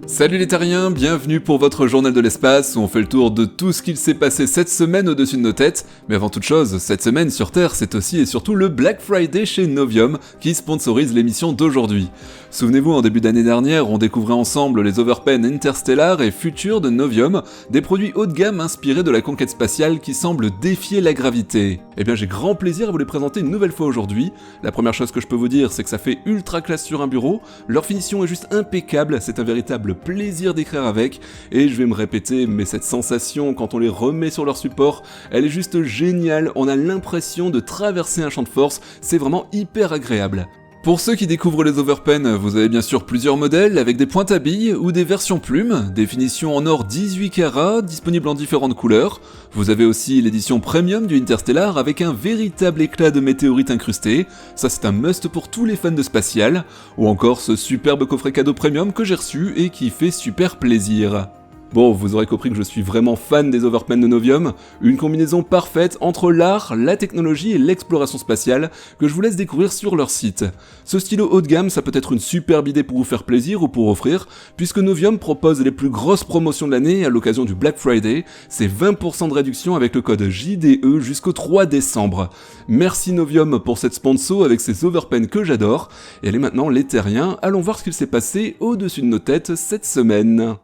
Salut les terriens, bienvenue pour votre journal de l'espace où on fait le tour de tout ce qu'il s'est passé cette semaine au-dessus de nos têtes. Mais avant toute chose, cette semaine sur Terre, c'est aussi et surtout le Black Friday chez Novium qui sponsorise l'émission d'aujourd'hui. Souvenez-vous, en début d'année dernière, on découvrait ensemble les Overpen Interstellar et Future de Novium, des produits haut de gamme inspirés de la conquête spatiale qui semblent défier la gravité. Eh bien j'ai grand plaisir à vous les présenter une nouvelle fois aujourd'hui. La première chose que je peux vous dire, c'est que ça fait ultra classe sur un bureau, leur finition est juste impeccable, c'est un véritable plaisir d'écrire avec, et je vais me répéter, mais cette sensation quand on les remet sur leur support, elle est juste géniale, on a l'impression de traverser un champ de force, c'est vraiment hyper agréable. Pour ceux qui découvrent les Overpen, vous avez bien sûr plusieurs modèles avec des pointes à billes ou des versions plumes, des finitions en or 18 carats, disponibles en différentes couleurs. Vous avez aussi l'édition premium du Interstellar avec un véritable éclat de météorite incrusté, ça c'est un must pour tous les fans de spatial, ou encore ce superbe coffret cadeau premium que j'ai reçu et qui fait super plaisir. Bon, vous aurez compris que je suis vraiment fan des Overpen de Novium, une combinaison parfaite entre l'art, la technologie et l'exploration spatiale que je vous laisse découvrir sur leur site. Ce stylo haut de gamme, ça peut être une superbe idée pour vous faire plaisir ou pour offrir, puisque Novium propose les plus grosses promotions de l'année à l'occasion du Black Friday, c'est 20% de réduction avec le code JDE jusqu'au 3 décembre. Merci Novium pour cette sponsor avec ces Overpen que j'adore, et allez maintenant les terriens, allons voir ce qu'il s'est passé au-dessus de nos têtes cette semaine.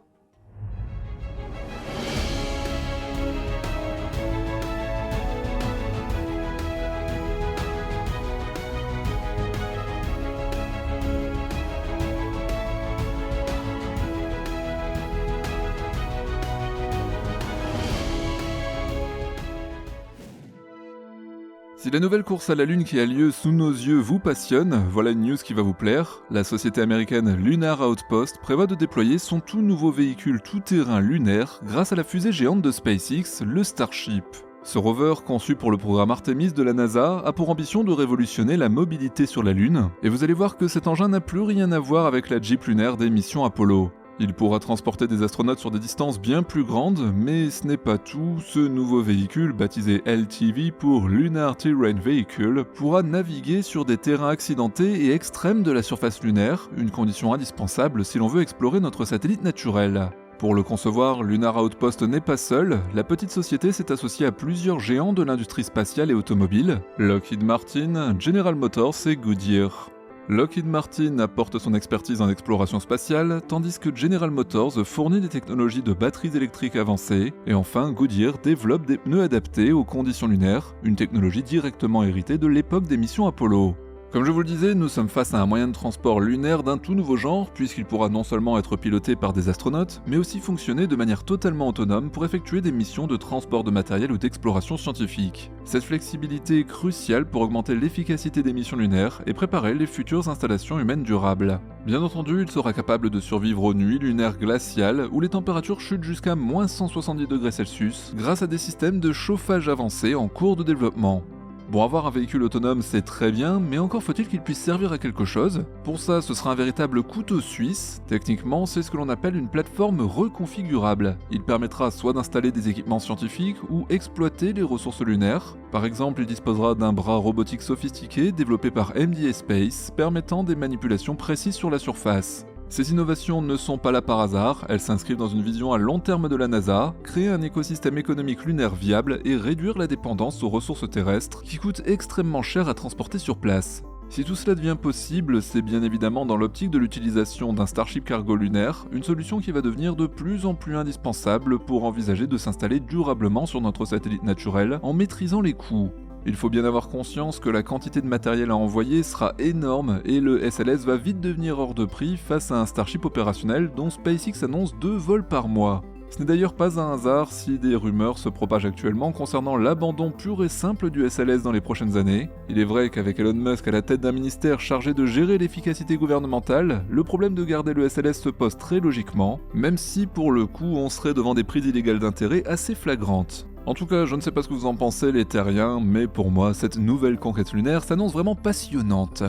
Si la nouvelle course à la Lune qui a lieu sous nos yeux vous passionne, voilà une news qui va vous plaire. La société américaine Lunar Outpost prévoit de déployer son tout nouveau véhicule tout-terrain lunaire grâce à la fusée géante de SpaceX, le Starship. Ce rover, conçu pour le programme Artemis de la NASA, a pour ambition de révolutionner la mobilité sur la Lune, et vous allez voir que cet engin n'a plus rien à voir avec la Jeep lunaire des missions Apollo. Il pourra transporter des astronautes sur des distances bien plus grandes, mais ce n'est pas tout, ce nouveau véhicule, baptisé LTV pour Lunar Terrain Vehicle, pourra naviguer sur des terrains accidentés et extrêmes de la surface lunaire, une condition indispensable si l'on veut explorer notre satellite naturel. Pour le concevoir, Lunar Outpost n'est pas seul, la petite société s'est associée à plusieurs géants de l'industrie spatiale et automobile, Lockheed Martin, General Motors et Goodyear. Lockheed Martin apporte son expertise en exploration spatiale, tandis que General Motors fournit des technologies de batteries électriques avancées, et enfin Goodyear développe des pneus adaptés aux conditions lunaires, une technologie directement héritée de l'époque des missions Apollo. Comme je vous le disais, nous sommes face à un moyen de transport lunaire d'un tout nouveau genre, puisqu'il pourra non seulement être piloté par des astronautes, mais aussi fonctionner de manière totalement autonome pour effectuer des missions de transport de matériel ou d'exploration scientifique. Cette flexibilité est cruciale pour augmenter l'efficacité des missions lunaires et préparer les futures installations humaines durables. Bien entendu, il sera capable de survivre aux nuits lunaires glaciales où les températures chutent jusqu'à moins 170 degrés Celsius grâce à des systèmes de chauffage avancés en cours de développement. Bon, avoir un véhicule autonome c'est très bien, mais encore faut-il qu'il puisse servir à quelque chose. Pour ça, ce sera un véritable couteau suisse. Techniquement, c'est ce que l'on appelle une plateforme reconfigurable. Il permettra soit d'installer des équipements scientifiques ou exploiter les ressources lunaires. Par exemple, il disposera d'un bras robotique sophistiqué développé par MDA Space, permettant des manipulations précises sur la surface. Ces innovations ne sont pas là par hasard, elles s'inscrivent dans une vision à long terme de la NASA, créer un écosystème économique lunaire viable et réduire la dépendance aux ressources terrestres qui coûtent extrêmement cher à transporter sur place. Si tout cela devient possible, c'est bien évidemment dans l'optique de l'utilisation d'un Starship cargo lunaire, une solution qui va devenir de plus en plus indispensable pour envisager de s'installer durablement sur notre satellite naturel en maîtrisant les coûts. Il faut bien avoir conscience que la quantité de matériel à envoyer sera énorme et le SLS va vite devenir hors de prix face à un Starship opérationnel dont SpaceX annonce 2 vols par mois. Ce n'est d'ailleurs pas un hasard si des rumeurs se propagent actuellement concernant l'abandon pur et simple du SLS dans les prochaines années. Il est vrai qu'avec Elon Musk à la tête d'un ministère chargé de gérer l'efficacité gouvernementale, le problème de garder le SLS se pose très logiquement, même si pour le coup on serait devant des prises illégales d'intérêt assez flagrantes. En tout cas, je ne sais pas ce que vous en pensez les terriens, mais pour moi, cette nouvelle conquête lunaire s'annonce vraiment passionnante.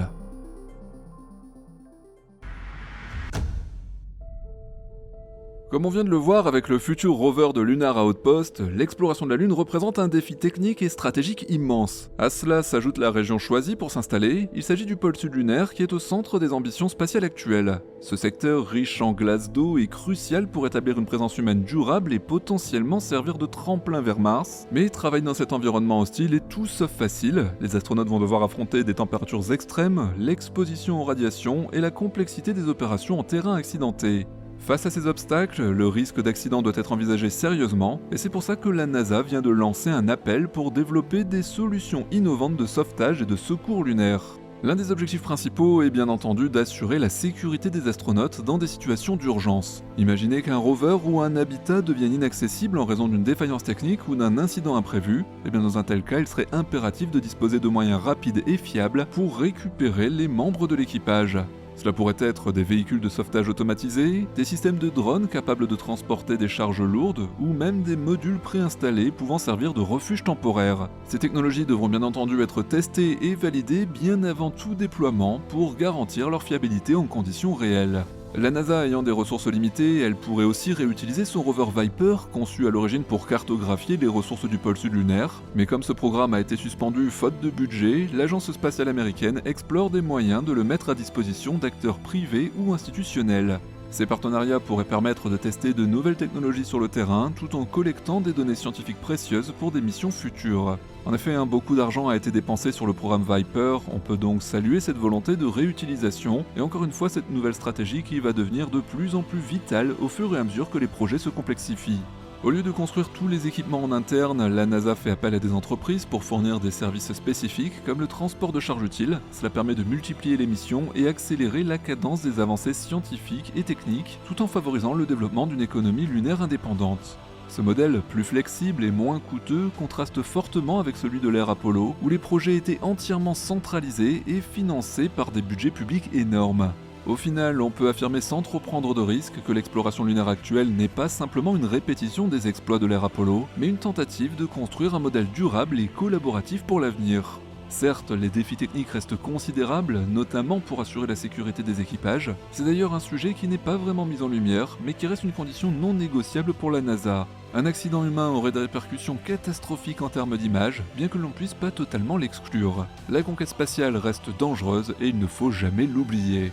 Comme on vient de le voir avec le futur rover de Lunar Outpost, l'exploration de la Lune représente un défi technique et stratégique immense. À cela s'ajoute la région choisie pour s'installer, il s'agit du pôle sud lunaire qui est au centre des ambitions spatiales actuelles. Ce secteur riche en glace d'eau est crucial pour établir une présence humaine durable et potentiellement servir de tremplin vers Mars, mais travailler dans cet environnement hostile est tout sauf facile. Les astronautes vont devoir affronter des températures extrêmes, l'exposition aux radiations et la complexité des opérations en terrain accidenté. Face à ces obstacles, le risque d'accident doit être envisagé sérieusement, et c'est pour ça que la NASA vient de lancer un appel pour développer des solutions innovantes de sauvetage et de secours lunaire. L'un des objectifs principaux est bien entendu d'assurer la sécurité des astronautes dans des situations d'urgence. Imaginez qu'un rover ou un habitat devienne inaccessible en raison d'une défaillance technique ou d'un incident imprévu, et bien dans un tel cas, il serait impératif de disposer de moyens rapides et fiables pour récupérer les membres de l'équipage. Cela pourrait être des véhicules de sauvetage automatisés, des systèmes de drones capables de transporter des charges lourdes, ou même des modules préinstallés pouvant servir de refuge temporaire. Ces technologies devront bien entendu être testées et validées bien avant tout déploiement pour garantir leur fiabilité en conditions réelles. La NASA ayant des ressources limitées, elle pourrait aussi réutiliser son rover Viper, conçu à l'origine pour cartographier les ressources du pôle sud lunaire, mais comme ce programme a été suspendu faute de budget, l'agence spatiale américaine explore des moyens de le mettre à disposition d'acteurs privés ou institutionnels. Ces partenariats pourraient permettre de tester de nouvelles technologies sur le terrain tout en collectant des données scientifiques précieuses pour des missions futures. En effet, beaucoup d'argent a été dépensé sur le programme Viper, on peut donc saluer cette volonté de réutilisation et encore une fois cette nouvelle stratégie qui va devenir de plus en plus vitale au fur et à mesure que les projets se complexifient. Au lieu de construire tous les équipements en interne, la NASA fait appel à des entreprises pour fournir des services spécifiques comme le transport de charges utiles. Cela permet de multiplier les missions et accélérer la cadence des avancées scientifiques et techniques tout en favorisant le développement d'une économie lunaire indépendante. Ce modèle, plus flexible et moins coûteux, contraste fortement avec celui de l'ère Apollo, où les projets étaient entièrement centralisés et financés par des budgets publics énormes. Au final, on peut affirmer sans trop prendre de risques que l'exploration lunaire actuelle n'est pas simplement une répétition des exploits de l'ère Apollo, mais une tentative de construire un modèle durable et collaboratif pour l'avenir. Certes, les défis techniques restent considérables, notamment pour assurer la sécurité des équipages. C'est d'ailleurs un sujet qui n'est pas vraiment mis en lumière, mais qui reste une condition non négociable pour la NASA. Un accident humain aurait des répercussions catastrophiques en termes d'image, bien que l'on puisse pas totalement l'exclure. La conquête spatiale reste dangereuse et il ne faut jamais l'oublier.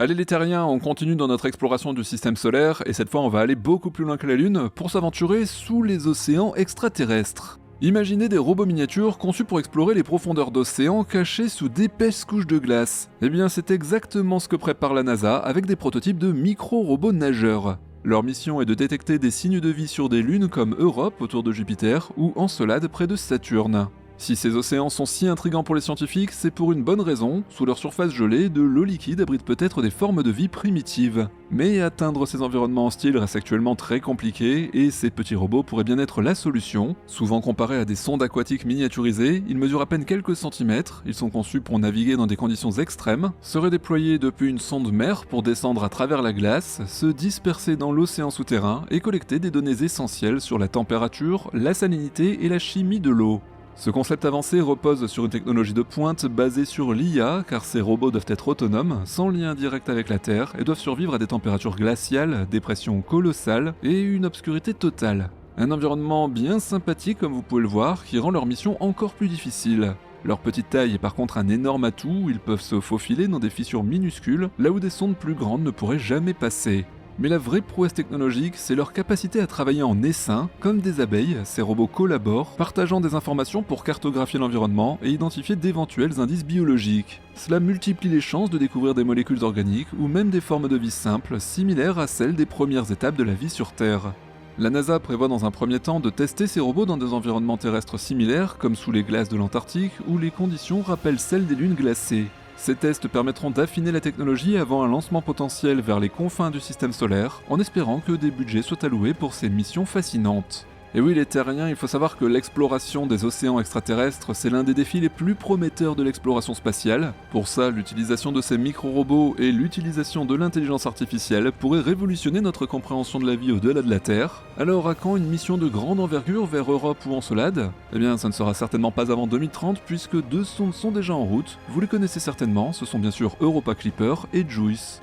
Allez les terriens, on continue dans notre exploration du système solaire, et cette fois on va aller beaucoup plus loin que la Lune pour s'aventurer sous les océans extraterrestres. Imaginez des robots miniatures conçus pour explorer les profondeurs d'océans cachés sous d'épaisses couches de glace. Eh bien c'est exactement ce que prépare la NASA avec des prototypes de micro-robots nageurs. Leur mission est de détecter des signes de vie sur des lunes comme Europe autour de Jupiter ou Encelade près de Saturne. Si ces océans sont si intrigants pour les scientifiques, c'est pour une bonne raison. Sous leur surface gelée, de l'eau liquide abrite peut-être des formes de vie primitives. Mais atteindre ces environnements hostiles reste actuellement très compliqué, et ces petits robots pourraient bien être la solution. Souvent comparés à des sondes aquatiques miniaturisées, ils mesurent à peine quelques centimètres, ils sont conçus pour naviguer dans des conditions extrêmes, seraient déployés depuis une sonde mère pour descendre à travers la glace, se disperser dans l'océan souterrain et collecter des données essentielles sur la température, la salinité et la chimie de l'eau. Ce concept avancé repose sur une technologie de pointe basée sur l'IA, car ces robots doivent être autonomes, sans lien direct avec la Terre, et doivent survivre à des températures glaciales, des pressions colossales et une obscurité totale. Un environnement bien sympathique comme vous pouvez le voir, qui rend leur mission encore plus difficile. Leur petite taille est par contre un énorme atout, ils peuvent se faufiler dans des fissures minuscules, là où des sondes plus grandes ne pourraient jamais passer. Mais la vraie prouesse technologique, c'est leur capacité à travailler en essaim. Comme des abeilles, ces robots collaborent, partageant des informations pour cartographier l'environnement et identifier d'éventuels indices biologiques. Cela multiplie les chances de découvrir des molécules organiques ou même des formes de vie simples, similaires à celles des premières étapes de la vie sur Terre. La NASA prévoit dans un premier temps de tester ces robots dans des environnements terrestres similaires, comme sous les glaces de l'Antarctique, où les conditions rappellent celles des lunes glacées. Ces tests permettront d'affiner la technologie avant un lancement potentiel vers les confins du système solaire, en espérant que des budgets soient alloués pour ces missions fascinantes. Et oui les terriens, il faut savoir que l'exploration des océans extraterrestres, c'est l'un des défis les plus prometteurs de l'exploration spatiale. Pour ça, l'utilisation de ces micro-robots et l'utilisation de l'intelligence artificielle pourraient révolutionner notre compréhension de la vie au-delà de la Terre. Alors à quand une mission de grande envergure vers Europe ou Encelade? Eh bien ça ne sera certainement pas avant 2030 puisque 2 sondes sont déjà en route. Vous les connaissez certainement, ce sont bien sûr Europa Clipper et JUICE.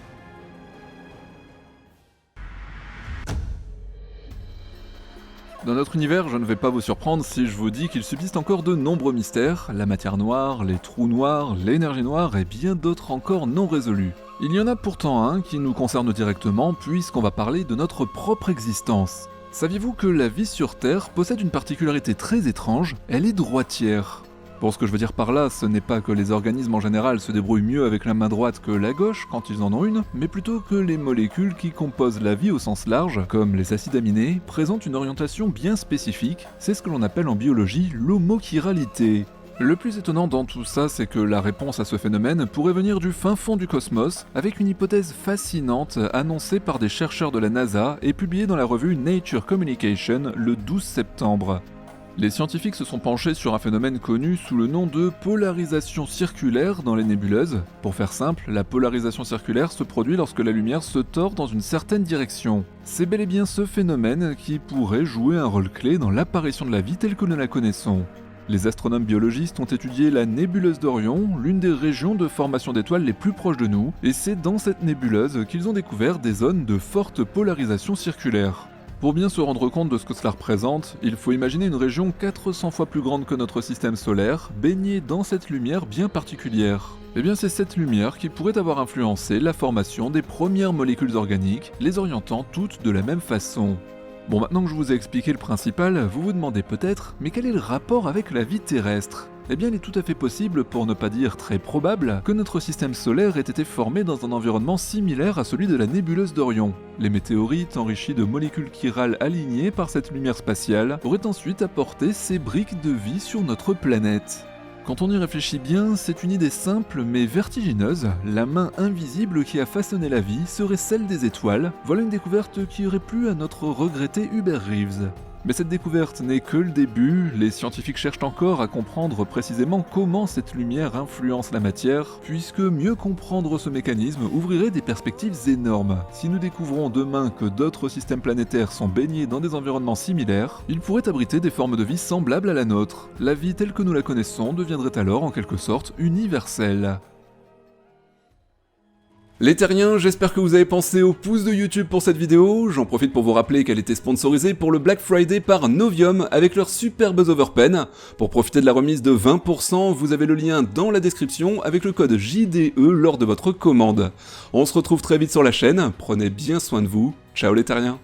Dans notre univers, je ne vais pas vous surprendre si je vous dis qu'il subsiste encore de nombreux mystères, la matière noire, les trous noirs, l'énergie noire et bien d'autres encore non résolus. Il y en a pourtant un qui nous concerne directement puisqu'on va parler de notre propre existence. Saviez-vous que la vie sur Terre possède une particularité très étrange? Elle est droitière. Bon, ce que je veux dire par là, ce n'est pas que les organismes en général se débrouillent mieux avec la main droite que la gauche quand ils en ont une, mais plutôt que les molécules qui composent la vie au sens large, comme les acides aminés, présentent une orientation bien spécifique, c'est ce que l'on appelle en biologie l'homochiralité. Le plus étonnant dans tout ça, c'est que la réponse à ce phénomène pourrait venir du fin fond du cosmos, avec une hypothèse fascinante annoncée par des chercheurs de la NASA et publiée dans la revue Nature Communication le 12 septembre. Les scientifiques se sont penchés sur un phénomène connu sous le nom de polarisation circulaire dans les nébuleuses. Pour faire simple, la polarisation circulaire se produit lorsque la lumière se tord dans une certaine direction. C'est bel et bien ce phénomène qui pourrait jouer un rôle clé dans l'apparition de la vie telle que nous la connaissons. Les astronomes biologistes ont étudié la nébuleuse d'Orion, l'une des régions de formation d'étoiles les plus proches de nous, et c'est dans cette nébuleuse qu'ils ont découvert des zones de forte polarisation circulaire. Pour bien se rendre compte de ce que cela représente, il faut imaginer une région 400 fois plus grande que notre système solaire, baignée dans cette lumière bien particulière. Et bien c'est cette lumière qui pourrait avoir influencé la formation des premières molécules organiques, les orientant toutes de la même façon. Bon, maintenant que je vous ai expliqué le principal, vous vous demandez peut-être, mais quel est le rapport avec la vie terrestre? Eh bien il est tout à fait possible, pour ne pas dire très probable, que notre système solaire ait été formé dans un environnement similaire à celui de la nébuleuse d'Orion. Les météorites, enrichis de molécules chirales alignées par cette lumière spatiale, auraient ensuite apporté ces briques de vie sur notre planète. Quand on y réfléchit bien, c'est une idée simple mais vertigineuse. La main invisible qui a façonné la vie serait celle des étoiles. Voilà une découverte qui aurait plu à notre regretté Hubert Reeves. Mais cette découverte n'est que le début, les scientifiques cherchent encore à comprendre précisément comment cette lumière influence la matière, puisque mieux comprendre ce mécanisme ouvrirait des perspectives énormes. Si nous découvrons demain que d'autres systèmes planétaires sont baignés dans des environnements similaires, ils pourraient abriter des formes de vie semblables à la nôtre. La vie telle que nous la connaissons deviendrait alors en quelque sorte universelle. Les terriens, j'espère que vous avez pensé au pouce de YouTube pour cette vidéo. J'en profite pour vous rappeler qu'elle était sponsorisée pour le Black Friday par Novium avec leur super Buzzover Pen. Pour profiter de la remise de 20%, vous avez le lien dans la description avec le code JDE lors de votre commande. On se retrouve très vite sur la chaîne, prenez bien soin de vous. Ciao les terriens.